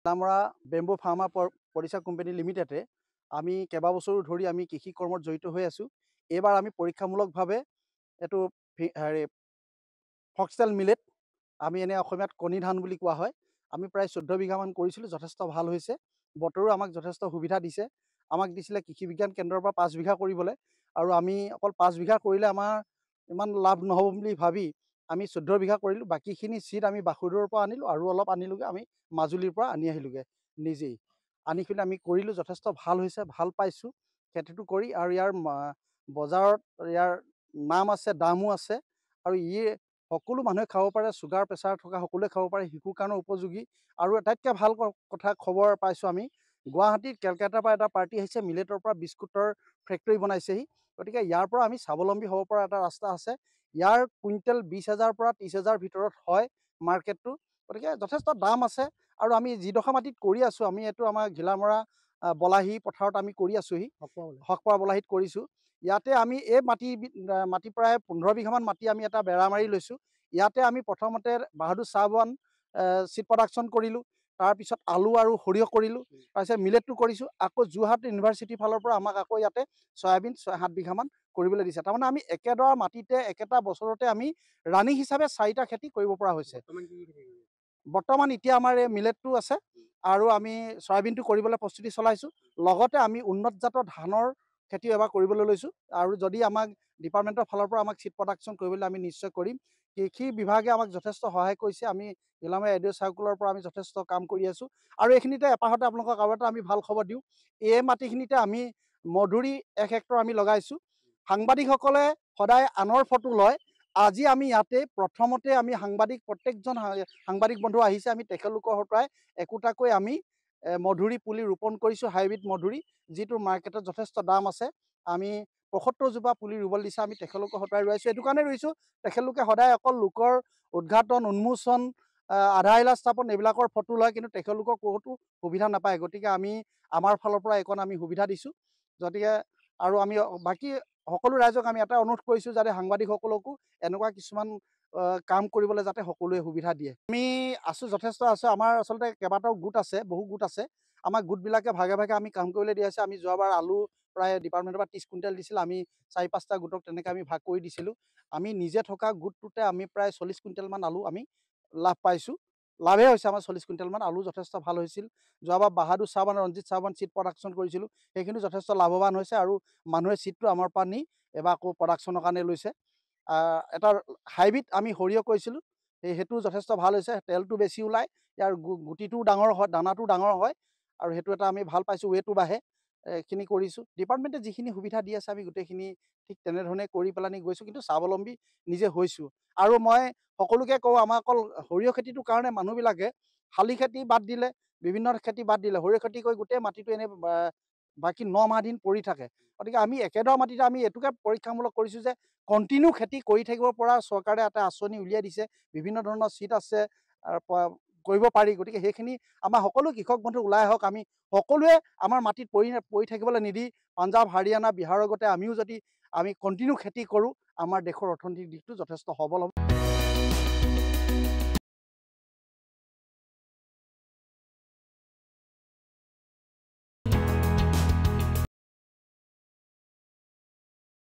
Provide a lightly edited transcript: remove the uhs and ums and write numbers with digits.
Ghilamara bamboo pharma পৰিচা company লিমিটেডে আমি কেইবাবছৰো ধৰি আমি কৃষি কৰ্মত জড়িত হৈ আছোঁ। এইবাৰ আমি পৰীক্ষামূলকভাৱে এইটো হেৰি ফক্সটেল মিলেট, আমি এনে অসমীয়াত কণী ধান বুলি কোৱা হয়, আমি প্ৰায় 14 বিঘামান কৰিছিলোঁ। যথেষ্ট ভাল হৈছে। বতৰো আমাক যথেষ্ট সুবিধা দিছে। আমাক দিছিলে কৃষি বিজ্ঞান কেন্দ্ৰৰ পৰা 5 বিঘা কৰিবলৈ, আৰু আমি অকল 5 বিঘা কৰিলে আমাৰ ইমান লাভ নহ'ব বুলি ভাবি আমি 14 বিঘা কৰিলোঁ। বাকীখিনি চিট আমি বাসুদেৱৰ পৰা আনিলোঁ আৰু অলপ আনিলোগৈ আমি মাজুলীৰ পৰা আনি আহিলোগৈ নিজেই। আনি কিনে আমি কৰিলোঁ, যথেষ্ট ভাল হৈছে, ভাল পাইছোঁ খেতিটো কৰি। আৰু ইয়াৰ বজাৰত ইয়াৰ নাম আছে, দামো আছে, আৰু সকলো মানুহে খাব পাৰে। চুগাৰ প্ৰেছাৰ থকা সকলোৱে খাব পাৰে, শিশুৰ কাৰণে উপযোগী। আৰু আটাইতকৈ ভাল কথা খবৰ পাইছোঁ আমি, গুৱাহাটীত কেলকাতাৰ পৰা এটা পাৰ্টি আহিছে, মিলেটৰ পৰা বিস্কুটৰ ফেক্টৰী বনাইছেহি। গতিকে ইয়াৰ পৰা আমি স্বাৱলম্বী হ'ব পৰা এটা ৰাস্তা আছে। ইয়াৰ কুইণ্টেল 20,000 পৰা 30,000 ভিতৰত হয় মাৰ্কেটটো। গতিকে যথেষ্ট দাম আছে। আৰু আমি যিডোখৰ মাটিত কৰি আছোঁ, আমি এইটো আমাৰ ঘিলামৰা বলাহী পথাৰত আমি কৰি আছোঁহি, হকপৰা বলাহীত কৰিছোঁ। ইয়াতে আমি এই মাটি প্ৰায় 15 বিঘামান মাটি আমি এটা বেৰা মাৰি লৈছোঁ। ইয়াতে আমি প্ৰথমতে বাহাদুৰ চাহ চিড প্ৰডাকশ্যন কৰিলোঁ, তাৰপিছত আলু আৰু সৰিয়হ কৰিলোঁ, তাৰপিছত মিলেটটো কৰিছোঁ। আকৌ যোৰহাট ইউনিভাৰ্চিটিৰ ফালৰ পৰা আমাক আকৌ ইয়াতে চয়াবিন 6-7 বিঘামান কৰিবলৈ দিছে। তাৰমানে আমি একেডৰা মাটিতে একেটা বছৰতে আমি ৰাণী হিচাপে 4টা খেতি কৰিব পৰা হৈছে। বৰ্তমান এতিয়া আমাৰ এই মিলেটটো আছে, আৰু আমি চয়াবিনটো কৰিবলৈ প্ৰস্তুতি চলাইছোঁ। লগতে আমি উন্নত জাতৰ ধানৰ খেতিও এবাৰ কৰিবলৈ লৈছোঁ। আৰু যদি আমাক ডিপাৰ্টমেণ্টৰ ফালৰ পৰা আমাক চিড প্ৰডাকশ্যন কৰিবলৈ আমি নিশ্চয় কৰিম। কৃষি বিভাগে আমাক যথেষ্ট সহায় কৰিছে। আমি ঘিলামৰা এডিঅ' চাৰ্কুলৰ পৰা আমি যথেষ্ট কাম কৰি আছোঁ। আৰু এইখিনিতে এপাহতে আপোনালোকক আৰু এটা আমি ভাল খবৰ দিওঁ। এই মাটিখিনিতে আমি মধুৰি 1 হেক্টৰ আমি লগাইছোঁ। সাংবাদিকসকলে সদায় আনৰ ফটো লয়। আজি আমি ইয়াতে প্ৰথমতে আমি প্ৰত্যেকজন সাংবাদিক বন্ধু আহিছে, আমি তেখেতলোকৰ পৰাই একোটাকৈ আমি মধুৰি পুলি ৰোপণ কৰিছোঁ, হাইব্ৰিড মধুৰি, যিটো মাৰ্কেটত যথেষ্ট দাম আছে। আমি 75 জোপা পুলি ৰুবলৈ দিছে, আমি তেখেতলোকৰ হতাই ৰুৱাইছোঁ। এইটো কাৰণে ৰুইছোঁ, তেখেতলোকে সদায় অকল লোকৰ উদ্ঘাটন, উন্মোচন, আধাৰশিলা স্থাপন এইবিলাকৰ ফটো লয়, কিন্তু তেখেতলোকৰ ক'তো সুবিধা নাপায়। গতিকে আমি আমাৰ ফালৰ পৰা এইকণ আমি সুবিধা দিছোঁ। গতিকে আৰু আমি বাকী সকলো ৰাইজক আমি এটা অনুৰোধ কৰিছোঁ, যাতে সাংবাদিকসকলকো এনেকুৱা কিছুমান কাম কৰিবলৈ যাতে সকলোৱে সুবিধা দিয়ে। আমি আছোঁ, যথেষ্ট আছোঁ। আমাৰ আচলতে কেইবাটাও গোট আছে, বহু গোট আছে। আমাৰ গোটবিলাকে ভাগে ভাগে আমি কাম কৰিবলৈ দিয়া হৈছে। আমি যোৱাবাৰ আলু প্ৰায় ডিপাৰ্টমেণ্টৰ পৰা 30 কুইণ্টেল দিছিল, আমি 4-5টা গোটক তেনেকৈ আমি ভাগ কৰি দিছিলোঁ। আমি নিজে থকা গোটটোতে আমি প্ৰায় 40 কুইণ্টেলমান আলু আমি লাভ পাইছোঁ। লাভেই হৈছে আমাৰ 40 কুইণ্টেলমান আলু, যথেষ্ট ভাল হৈছিল। যোৱাবাৰ বাহাদুৰ চাহবান, ৰঞ্জিত চাহবান চিড প্ৰডাকশ্যন কৰিছিলোঁ, সেইখিনি যথেষ্ট লাভৱান হৈছে। আৰু মানুহে চিডটো আমাৰ পৰা নি এবাৰ আকৌ প্ৰডাকশ্যনৰ কাৰণে লৈছে। এটা হাইব্ৰিড আমি সৰিয়হ কৰিছিলোঁ, সেইটো যথেষ্ট ভাল হৈছে। তেলটো বেছি ওলায়, ইয়াৰ গুটিটোও ডাঙৰ হয়, দানাটো ডাঙৰ হয়, আৰু সেইটো এটা আমি ভাল পাইছোঁ। ৱেটো বাঢ়ে। এইখিনি কৰিছোঁ। ডিপাৰ্টমেণ্টে যিখিনি সুবিধা দি আছে, আমি গোটেইখিনি ঠিক তেনেধৰণে কৰি পেলাই গৈছোঁ, কিন্তু স্বাৱলম্বী নিজে হৈছোঁ। আৰু মই সকলোকে কওঁ, আমাৰ অকল সৰিয়হ খেতিটোৰ কাৰণে মানুহবিলাকে শালি খেতি বাদ দিলে, বিভিন্ন খেতি বাদ দিলে, সৰিয়হ খেতি কৰি গোটেই মাটিটো এনেই বাকী 9 মাহ দিন পৰি থাকে। গতিকে আমি একেডৰা মাটিতে আমি এইটোকে পৰীক্ষামূলক কৰিছোঁ যে কণ্টিনিউ খেতি কৰি থাকিব পৰা চৰকাৰে এটা আঁচনি উলিয়াই দিছে, বিভিন্ন ধৰণৰ চিট আছে, কৰিব পাৰি। গতিকে সেইখিনি আমাৰ সকলো কৃষক বন্ধু ওলাই আহক। আমি সকলোৱে আমাৰ মাটিত পৰি থাকিবলৈ নিদি পাঞ্জাৱ, হাৰিয়ানা, বিহাৰৰ গতে আমিও যদি আমি কণ্টিনিউ খেতি কৰোঁ, আমাৰ দেশৰ অৰ্থনৈতিক দিশটো যথেষ্ট সবল হ'ব।